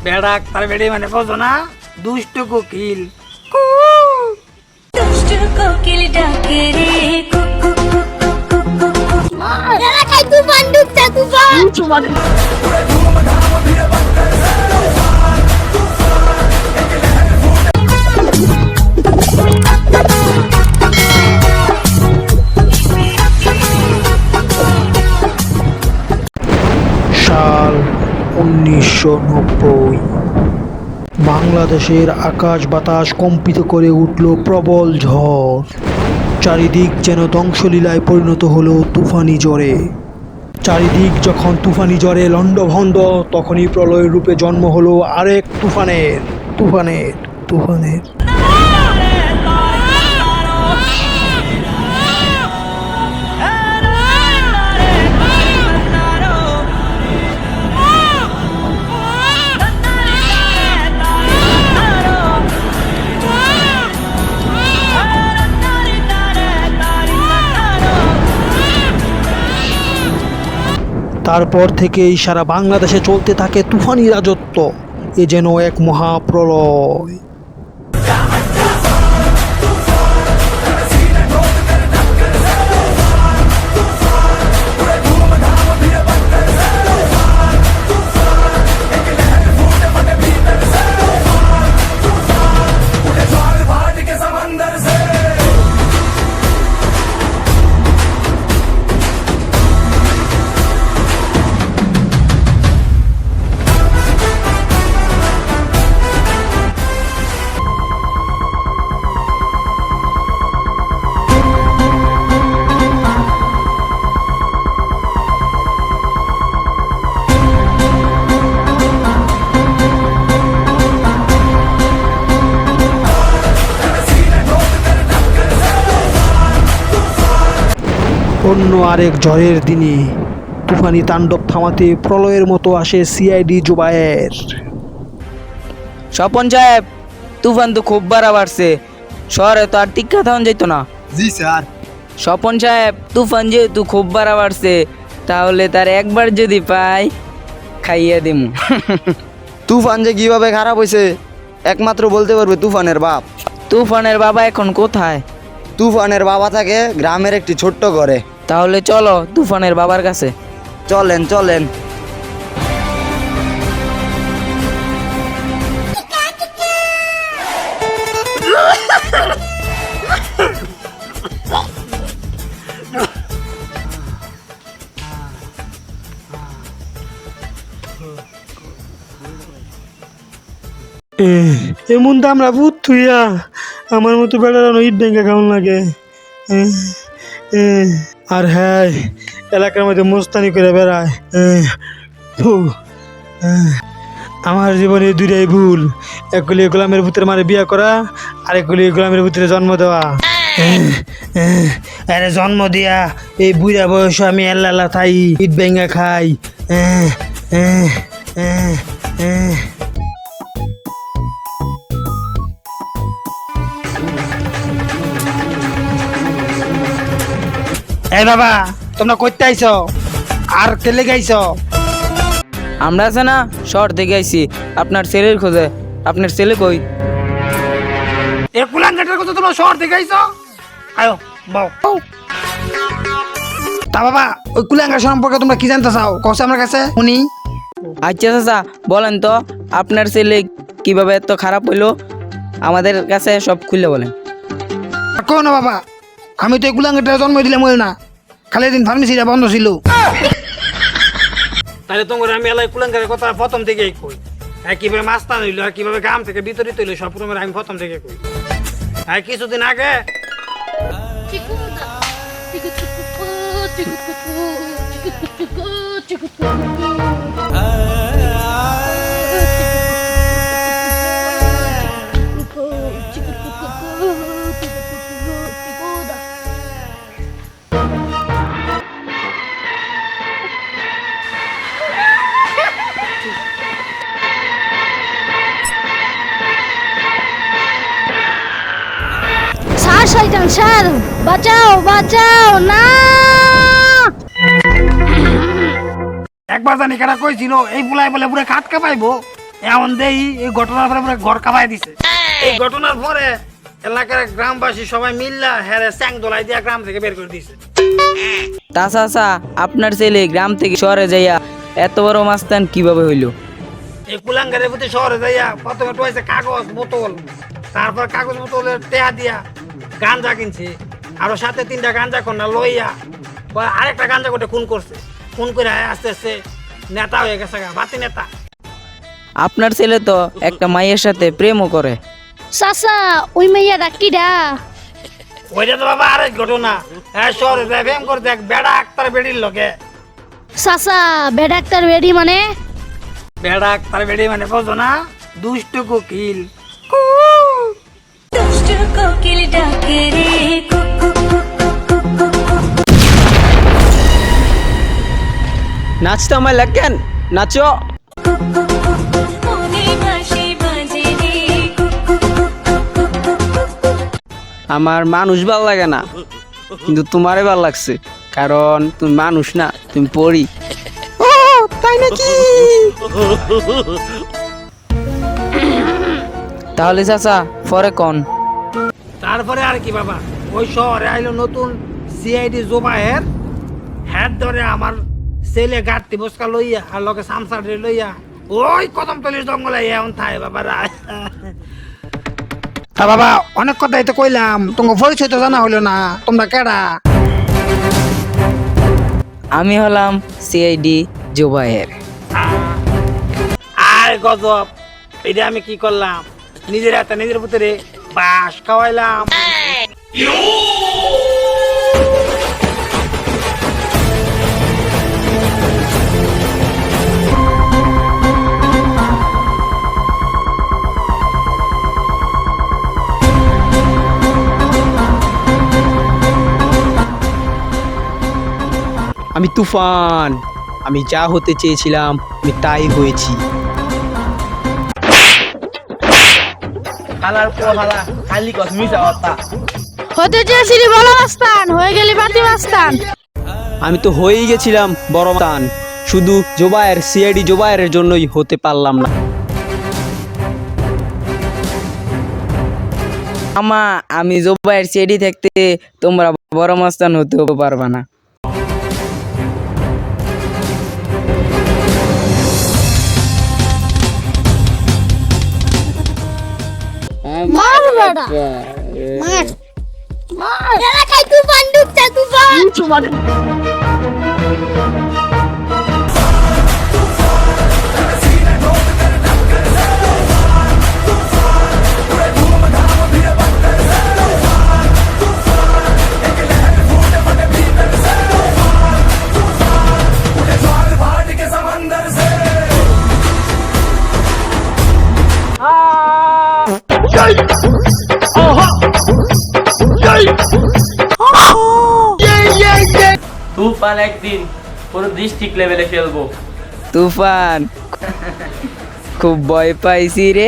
বেড়াক তার বেড়ে মানে বোঝো না, দুষ্ট কোকিল। দুষ্ট কোকিল ডাকে রে কুকু কুকু কুকু। এলাকায় তুফান ঢুকছে, তুফান। সাল 1990। বাংলাদেশের আকাশ বাতাস কম্পিত করে উঠল প্রবল ঝড়। চারিদিক যেন ধ্বংসলীলায় পরিণত হলো তুফানি ঝড়ে। চারিদিক যখন তুফানি ঝড়ে লণ্ডভণ্ড, তখনই প্রলয়ের রূপে জন্ম হলো আরেক তুফানের তুফানের তুফানের তারপর থেকেই সারা বাংলাদেশে চলতে থাকে তুফানি রাজত্ব। এ যেন এক মহাপ্রলয়। অন্য আরেক ঝড়ের দিনে তুফানি তাণ্ডব থামাতে প্রলয়ের মতো আসে সিআইডি জুবায়ের। স্বপন সাহেব, তুফান তো খুব বাড়া বাড়ছে, শহরে তো আর টিকা থাকুন যেত না। জি স্যার। স্বপন সাহেব, তুফান যেহেতু খুব বাড়া বাড়ছে, তাহলে তার একবার যদি পাই খাইয়ে দিমু। তুফান যে কিভাবে খারাপ হয়েছে একমাত্র বলতে পারবে তুফানের বাপ। তুফানের বাবা এখন কোথায়? তুফানের বাবা থাকে গ্রামের একটি ছোট্ট ঘরে। তাহলে চলো তুফানের বাবার কাছে। চলেন চলেন। এমন তো আমরা ভূত থুইয়া আমার মতো বেড়ানো ইট ভেঙে কেমন লাগে। আর হ্যাঁ, এলাকার মধ্যে মোস্তানি করে বেড়ায়। আমার জীবনে দুইটাই ভুল, এক গুলি গোলামের ভূতের মারে বিয়া করা, আর এক গুলি গোলামের ভূতের জন্ম দেওয়া। আরে জন্ম দিয়া এই বুড়া বয়সে আমি আল্লাহ থাই ইট ভেঙে খাই। এই বাবা, তোমরা করতে আইছো আর কেলে গাইছো? আমরা আছে না শহর থেকে আইছি আপনার ছেলের খোঁজে। আপনার ছেলে কই? এ কুলাঙ্গাটার কথা তোমরা শহর থেকে আইছো? আয়ো বাও। তা বাবা, ওই কুলাঙ্গা সম্পর্কে তোমরা কি জানতে চাও? কসে আমার কাছে উনি। আচ্ছা চাচা, বলেন তো আপনার ছেলে কিভাবে এত খারাপ হইলো, আমাদের কাছে সব খুলে বলেন। কো না বাবা, আমি তো এই কুলাঙ্গাটা জন্ম দিলাম না, খালি দিন ফার্মেসিটা বন্ধ ছিল। তাহলে তোমার আমি এলাই কুলাঙ্গারের কথা প্রথম থেকেই কই। কিভাবে মাস্তান হইলো আর কিভাবে গ্রাম থেকে বিতরিত হইলো সব রকমের আমি প্রথম থেকে কই। কিছুদিন আগে শয়তান স্যার, বাঁচাও বাঁচাও না। একবার জানি কারা কইছিল এই বুলাই বলে পুরো খাট কাঁপাইবো। এমন দেই এই ঘটনার পরে পুরো ঘর কাঁপাই দিছে। এই ঘটনার পরে এলাকার গ্রামবাসী সবাই মিল্লা হ্যারে স্যাং দোলাই দিয়া গ্রাম থেকে বের করে দিছে। তা চাচা আপনার ছেলে গ্রাম থেকে শহরে যাইয়া এত বড় মাস্তান কিভাবে হইলো? এই কুলাঙ্গারের প্রতি শহরে যাইয়া প্রথমে টুয়াইছে কাগজ বোতল, তারপর কাগজ বোতলের টেয়া দিয়া গাঞ্জা কিনছে, আরো সাথে 3টা গাঞ্জা কন্যা লইয়া পরে আরেকটা গাঞ্জা কোটে খুন করছে। খুন করে আস্তে আস্তে নেতা হয়ে গেছে, বাতি নেতা। আপনার ছেলে তো একটা মাইয়ের সাথে প্রেমও করে। চাচা ওই মাইয়া ডাকিডা ওইটা তো বাবা আরেক ঘটনা। হ্যাঁ, শহরে যায় প্রেম করতে এক বেড়া আক্তার বেড়ির লোকে। চাচা বেড ডাক্তার বেডি মানে বেড়া আক্তার বেড়ি মানে বোঝো না? দুষ্টু কোকিল। দুষ্ট কোকিল ডাকে রে cook cook cook cook cook cook. নাচতে আমায় লাগেন, নাচো। মনে বাঁশি বাজে রে cook cook cook cook cook cook. আমার মানুষ ভাল লাগে না, কিন্তু তোমারে ভাল লাগছে, কারণ তুমি মানুষ না, তুমি পড়ি। ও তাই নাকি? তাহলে চাচা পরে কোন? তারপরে আর কি বাবা, ওই শহরে আইলো নতুন সিআইডি জোবায়ের। হ্যাঁ ধরে আমার ছেলে গাড়তি বসকা লইয়া আর লোকে সামসাড়ে লইয়া ওই কদমতলির জঙ্গলে এমন থায় বাবা রায়। তা বাবা অনেক কথাই তো কইলাম, তোমার পরিচয় তো জানা হইলো না, তোমরা কেডা? আমি হলাম সিআইডি জোবায়ের। আর গজব, এটা আমি কি করলাম? নিজের হাতে নিজের ভিতরে বাস খাওয়াইলাম। আমি তুফান, আমি যা হতে চেয়েছিলাম আমি তাই হয়েছি। হতে চেয়েছিলি বড় মাস্তান, হয়ে গেলি বাতি মাস্তান। আমি তো হয়েই গেছিলাম বড় মাস্তান, শুধু জোবায়ের সিআইডি জোবায়ের জন্যই হতে পারলাম না। আমা আমি জোবায়ের সিআইডি থাকতে তোমরা বড় মাস্তান হতেও পারবা না। মার বেটা মার মার। এলাকায় তুফান ঢুকছে, তুফান। তুফান একদিন পুরো ডিস্ট্রিক্ট লেভেলে খেলবো। তুফান খুব ভয় পাইছি রে।